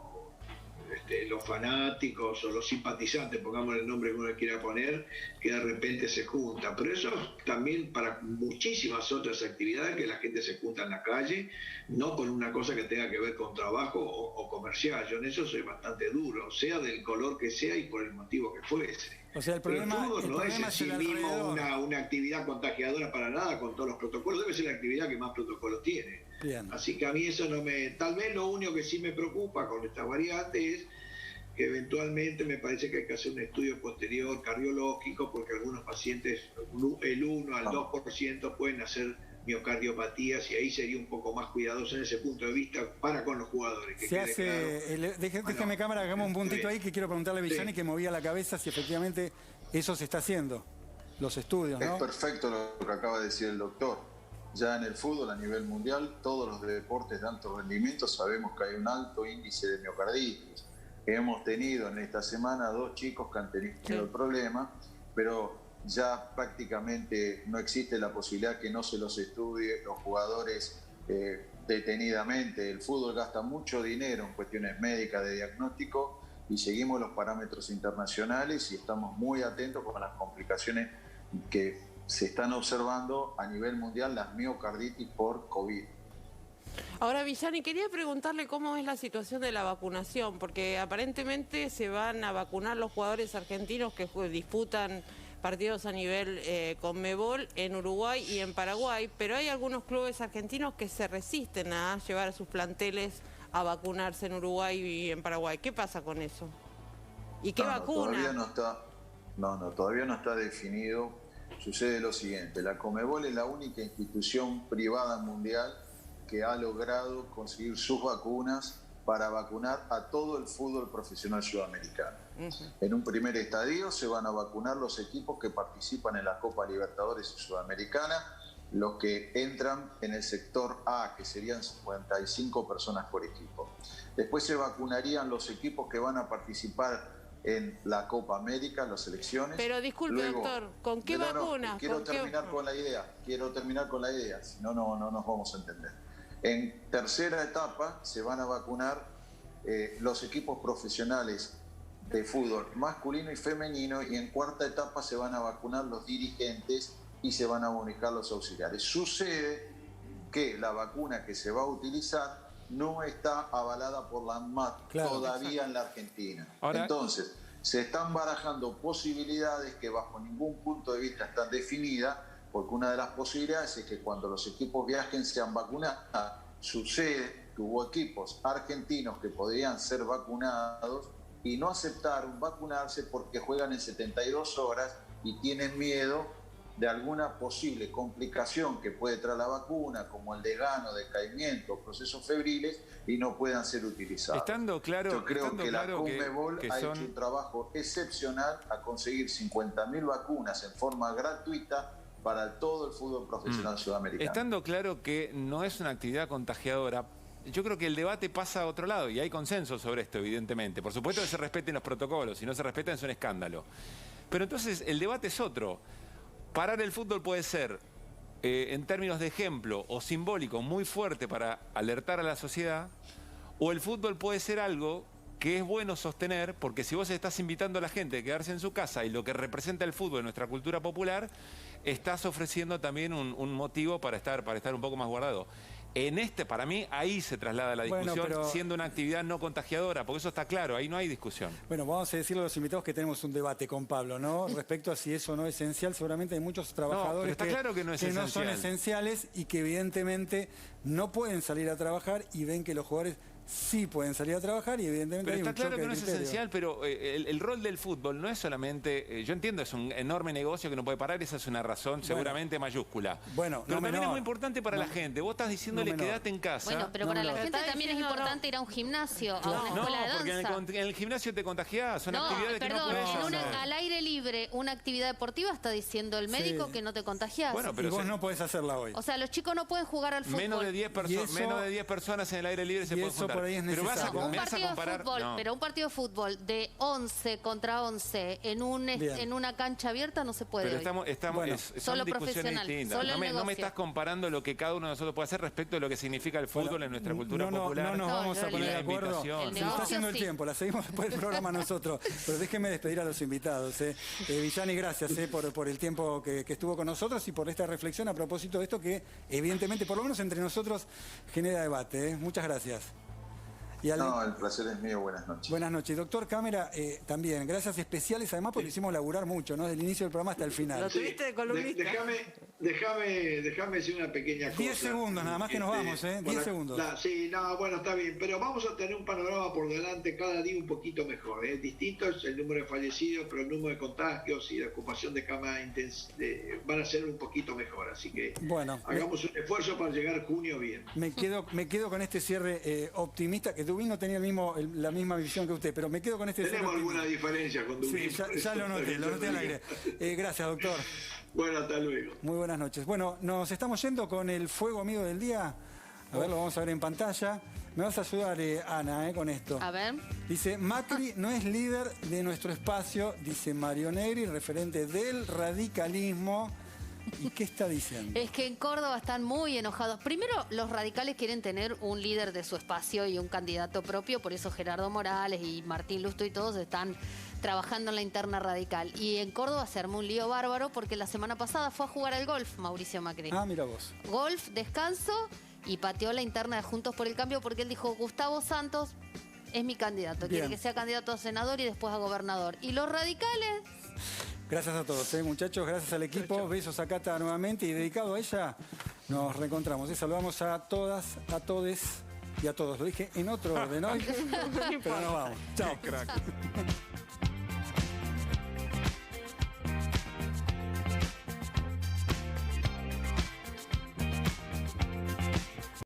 los fanáticos o los simpatizantes, pongamos el nombre que uno quiera poner, que de repente se juntan. Pero eso también para muchísimas otras actividades que la gente se junta en la calle, no con una cosa que tenga que ver con trabajo o comercial. Yo en eso soy bastante duro, sea del color que sea y por el motivo que fuese. O sea, el fútbol no es en sí mismo una actividad contagiadora para nada, con todos los protocolos. Debe ser la actividad que más protocolos tiene. Bien. Así que a mí eso no me... Tal vez lo único que sí me preocupa con esta variante es que eventualmente me parece que hay que hacer un estudio posterior cardiológico, porque algunos pacientes, el 1 al 2% pueden hacer miocardiopatías, y ahí sería un poco más cuidadoso en ese punto de vista para con los jugadores. Que se hace, claro. Déjeme Cámara, hagamos un puntito ahí que quiero preguntarle a Villani, que movía la cabeza si efectivamente eso se está haciendo, los estudios, ¿no? Es perfecto lo que acaba de decir el doctor. Ya en el fútbol a nivel mundial, todos los deportes de alto rendimiento sabemos que hay un alto índice de miocarditis. Hemos tenido en esta semana 2 chicos que han tenido el problema, pero ya prácticamente no existe la posibilidad que no se los estudie los jugadores detenidamente. El fútbol gasta mucho dinero en cuestiones médicas de diagnóstico y seguimos los parámetros internacionales y estamos muy atentos con las complicaciones que se están observando a nivel mundial, las miocarditis por COVID. Ahora, Villani, quería preguntarle cómo es la situación de la vacunación, porque aparentemente se van a vacunar los jugadores argentinos que disputan partidos a nivel Conmebol en Uruguay y en Paraguay, pero hay algunos clubes argentinos que se resisten a llevar a sus planteles a vacunarse en Uruguay y en Paraguay. ¿Qué pasa con eso? ¿Y qué vacuna? Todavía no está definido. Sucede lo siguiente, la Conmebol es la única institución privada mundial que ha logrado conseguir sus vacunas para vacunar a todo el fútbol profesional sudamericano. En un primer estadio se van a vacunar los equipos que participan en la Copa Libertadores y Sudamericana, los que entran en el sector A, que serían 55 personas por equipo. Después se vacunarían los equipos que van a participar en la Copa América, las selecciones. Pero disculpe, doctor, ¿con qué vacunas? Quiero terminar con la idea, si no, no nos vamos a entender. En tercera etapa se van a vacunar los equipos profesionales de fútbol masculino y femenino, y en cuarta etapa se van a vacunar los dirigentes y se van a bonificar los auxiliares. Sucede que la vacuna que se va a utilizar no está avalada por la ANMAT todavía en la Argentina. Entonces, se están barajando posibilidades que bajo ningún punto de vista están definidas, porque una de las posibilidades es que cuando los equipos viajen sean vacunados. Sucede que hubo equipos argentinos que podrían ser vacunados y no aceptaron vacunarse porque juegan en 72 horas y tienen miedo de alguna posible complicación que puede traer la vacuna, como el desgano, decaimiento, procesos febriles, y no puedan ser utilizados. Estando claro, yo creo que la Conmebol ha hecho un trabajo excepcional a conseguir 50.000 vacunas en forma gratuita para todo el fútbol profesional sudamericano. Estando claro que no es una actividad contagiadora, yo creo que el debate pasa a otro lado y hay consenso sobre esto, evidentemente. Por supuesto que se respeten los protocolos, si no se respetan es un escándalo. Pero entonces el debate es otro. Parar el fútbol puede ser, en términos de ejemplo o simbólico, muy fuerte para alertar a la sociedad, o el fútbol puede ser algo que es bueno sostener, porque si vos estás invitando a la gente a quedarse en su casa y lo que representa el fútbol en nuestra cultura popular, estás ofreciendo también un motivo para estar un poco más guardado. Para mí, ahí se traslada la discusión, siendo una actividad no contagiadora, porque eso está claro, ahí no hay discusión. Bueno, vamos a decirle a los invitados que tenemos un debate con Pablo, ¿no? Respecto a si eso no es esencial, seguramente hay muchos trabajadores que no son esenciales y que evidentemente no pueden salir a trabajar y ven que los jugadores sí pueden salir a trabajar y evidentemente pero hay un está claro choque que no de es criterio. esencial, pero el rol del fútbol no es solamente, yo entiendo, es un enorme negocio que no puede parar, esa es una razón seguramente mayúscula. Bueno, pero también es muy importante para la gente. Vos estás diciéndole quédate en casa. Bueno, pero para la gente también es importante ir a un gimnasio, a una escuela de danza. Porque en el gimnasio te contagiás, son actividades que no puedes hacer. Al aire libre, una actividad deportiva, está diciendo el médico que no te contagiás. Bueno, pero vos no podés hacerla hoy. O sea, los chicos no pueden jugar al fútbol. Menos de 10 personas en el aire libre se pueden juntar. Por ahí es necesario. Un partido de fútbol, pero un partido de fútbol de 11 contra 11 en una cancha abierta no se puede. Pero son discusiones distintas. No me estás comparando lo que cada uno de nosotros puede hacer respecto de lo que significa el fútbol en nuestra cultura popular. No nos vamos a poner de acuerdo. Se nos está haciendo el tiempo, la seguimos después del programa nosotros. Pero déjenme despedir a los invitados. Villani, gracias por el tiempo que estuvo con nosotros y por esta reflexión a propósito de esto que evidentemente, por lo menos entre nosotros, genera debate. Muchas gracias. No, el placer es mío. Buenas noches. Buenas noches. Doctor Cámara, también, gracias especiales, además porque hicimos laburar mucho, ¿no? Desde el inicio del programa hasta el final. Lo tuviste de columnista. Déjame decir una pequeña cosa. 10 segundos, nada más que nos vamos, 10 segundos. Bueno, está bien, pero vamos a tener un panorama por delante cada día un poquito mejor. Distinto es el número de fallecidos, pero el número de contagios y la ocupación de cama van a ser un poquito mejor. Así que hagamos un esfuerzo para llegar a junio bien. Me quedo con este cierre optimista, que Dubín no tenía la misma visión que usted, pero me quedo con este cierre. Tenemos alguna diferencia con Dubín. Sí, ya lo noté al aire. Gracias, doctor. Bueno, hasta luego. Muy buenas noches. Bueno, nos estamos yendo con el fuego amigo del día. A ver, lo vamos a ver en pantalla. Me vas a ayudar, Ana, con esto. A ver. Dice, Macri no es líder de nuestro espacio, dice Mario Negri, referente del radicalismo. ¿Y qué está diciendo? Es que en Córdoba están muy enojados. Primero, los radicales quieren tener un líder de su espacio y un candidato propio, por eso Gerardo Morales y Martín Lustó y todos están trabajando en la interna radical. Y en Córdoba se armó un lío bárbaro porque la semana pasada fue a jugar al golf, Mauricio Macri. Ah, mira vos. Golf, descanso, y pateó la interna de Juntos por el Cambio porque él dijo, Gustavo Santos es mi candidato. Quiere que sea candidato a senador y después a gobernador. Y los radicales Gracias a todos, muchachos, gracias al equipo. Besos a Cata nuevamente y dedicado a ella, nos reencontramos. Y saludamos a todas, a todes y a todos. Lo dije en otro orden hoy, pero nos vamos. Chao. Crack.